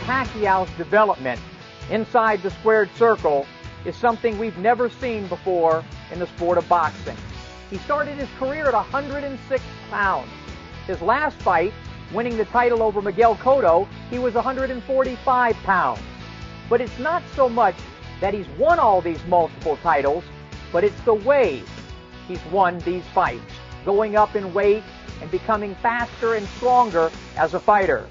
Pacquiao's development inside the squared circle is something we've never seen before in the sport of boxing. He started his career at 106 pounds. His last fight, winning the title over Miguel Cotto, he was 145 pounds. But it's not so much that he's won all these multiple titles, but it's the way he's won these fights, going up in weight and becoming faster and stronger as a fighter.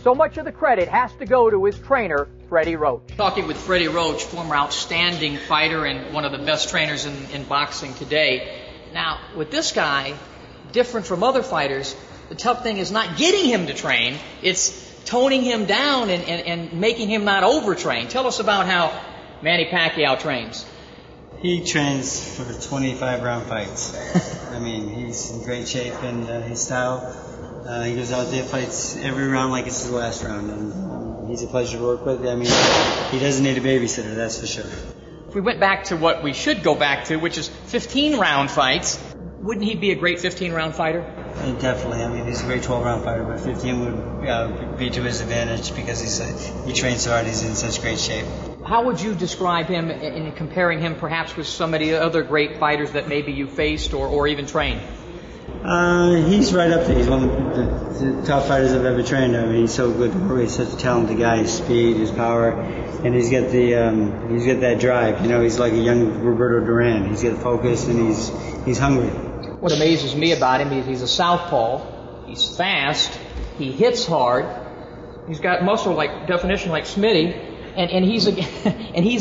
So much of the credit has to go to his trainer, Freddie Roach. Talking with Freddie Roach, former outstanding fighter and one of the best trainers in boxing today. Now, with this guy, different from other fighters, the tough thing is not getting him to train. It's toning him down and making him not overtrain. Tell us about how Manny Pacquiao trains. He trains for 25-round fights. I mean, he's in great shape and his style. He goes out there, fights every round like it's his last round, and he's a pleasure to work with. I mean, he doesn't need a babysitter, that's for sure. If we went back to what we should go back to, which is 15-round fights, wouldn't he be a great 15-round fighter? Definitely. I mean, he's a great 12-round fighter, but 15 would be to his advantage because he trains so hard, he's in such great shape. How would you describe him in comparing him perhaps with some of the other great fighters that maybe you faced or even trained? He's right up there. He's one of the top fighters I've ever trained. I mean, he's so good. He's such a talented guy. His speed, his power, and he's got that drive. You know, he's like a young Roberto Duran. He's got focus and he's hungry. What amazes me about him is he's a southpaw. He's fast. He hits hard. He's got muscle definition like Smitty. And he's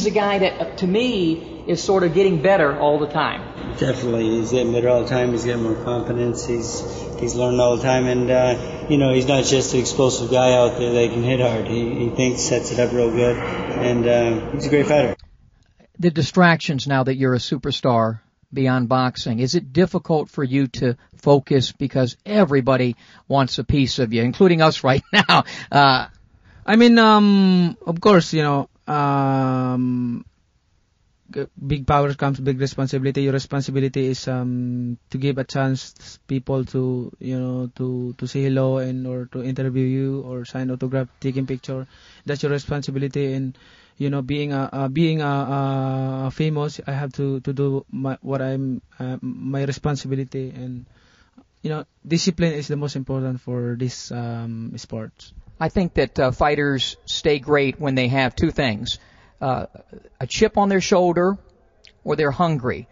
a guy that, to me, is sort of getting better all the time. Definitely, he's getting better all the time. He's getting more confidence. He's learning all the time, and he's not just an explosive guy out there that can hit hard. He thinks, sets it up real good, and he's a great fighter. The distractions now that you're a superstar beyond boxing, is it difficult for you to focus because everybody wants a piece of you, including us right now? I mean, of course, big power comes big responsibility. Your responsibility is to give a chance people to to say hello or to interview you or sign autograph, taking picture. That's your responsibility. And being a famous, I have to do my responsibility. And discipline is the most important for this sports. I think that fighters stay great when they have two things. A chip on their shoulder or they're hungry.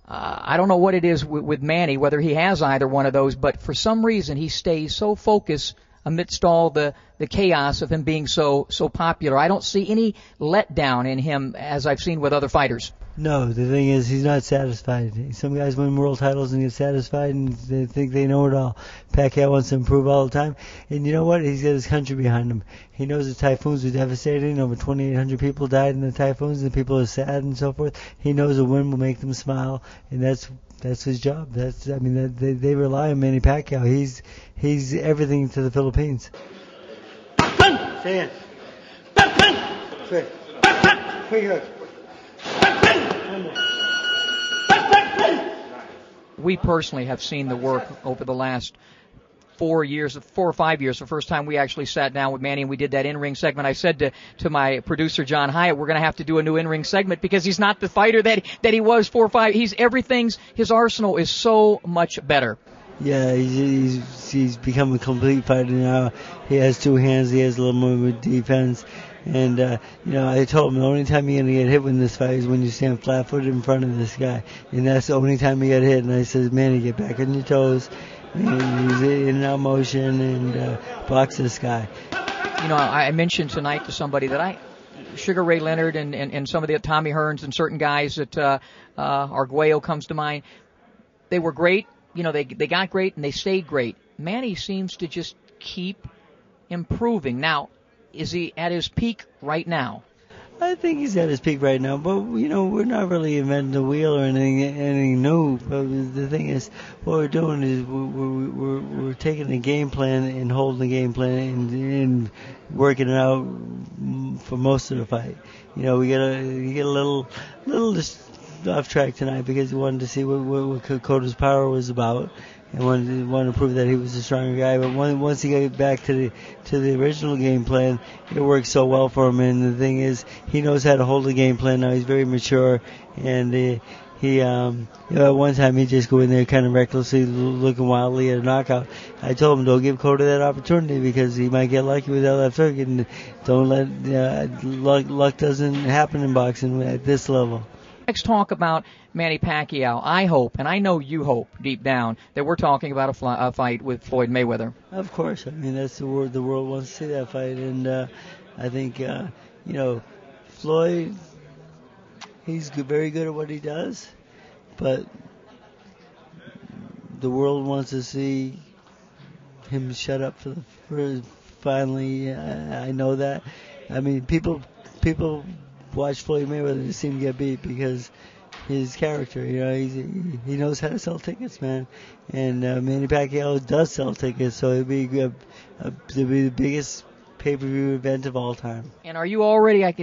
I don't know what it is with Manny, whether he has either one of those, but for some reason he stays so focused amidst all the chaos of him being so popular. I don't see any letdown in him as I've seen with other fighters. No, the thing is, he's not satisfied. Some guys win world titles and get satisfied and they think they know it all. Pacquiao wants to improve all the time. And you know what? He's got his country behind him. He knows the typhoons were devastating. Over 2,800 people died in the typhoons and people are sad and so forth. He knows a win will make them smile, and that's his job. They rely on Manny Pacquiao. He's everything to the Philippines. Stay in. Quick. Quick hook. We personally have seen the work over the last 4 or 5 years. The first time we actually sat down with Manny and we did that in-ring segment, I said to my producer John Hyatt, we're going to have to do a new in-ring segment because he's not the fighter that he was 4 or 5. His arsenal is so much better. Yeah, he's become a complete fighter now. He has two hands. He has a little more defense. And, I told him the only time you're going to get hit with this fight is when you stand flat-footed in front of this guy. And that's the only time you get hit. And I said, Manny, get back on your toes. And use in and out motion and box this guy. I mentioned tonight to somebody that Sugar Ray Leonard and some of the Tommy Hearns and certain guys that Arguello comes to mind, they were great. They got great and they stayed great. Manny seems to just keep improving. Now, is he at his peak right now? I think he's at his peak right now, but we're not really inventing the wheel or anything new. But the thing is, what we're doing is we're taking the game plan and holding the game plan and working it out for most of the fight. We get a little off track tonight because we wanted to see what Cotto's power was about. and wanted to prove that he was a stronger guy. But once he got back to the original game plan, it worked so well for him. And the thing is, he knows how to hold the game plan now. He's very mature, and he at one time he'd just go in there kind of recklessly, looking wildly at a knockout. I told him, don't give Cota that opportunity because he might get lucky with that left hook, and don't let luck doesn't happen in boxing at this level. Let's talk about Manny Pacquiao. I hope, and I know you hope deep down, that we're talking about a fight with Floyd Mayweather. Of course. I mean, that's the world. The world wants to see that fight, and I think Floyd, he's very good at what he does, but the world wants to see him shut up for finally. I know that. I mean, people watch Floyd Mayweather to see him get beat because his character, he knows how to sell tickets, man. And Manny Pacquiao does sell tickets, so it'll be the biggest pay-per-view event of all time. And are you already? Are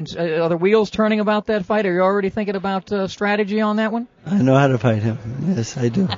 the wheels turning about that fight? Are you already thinking about strategy on that one? I know how to fight him. Yes, I do.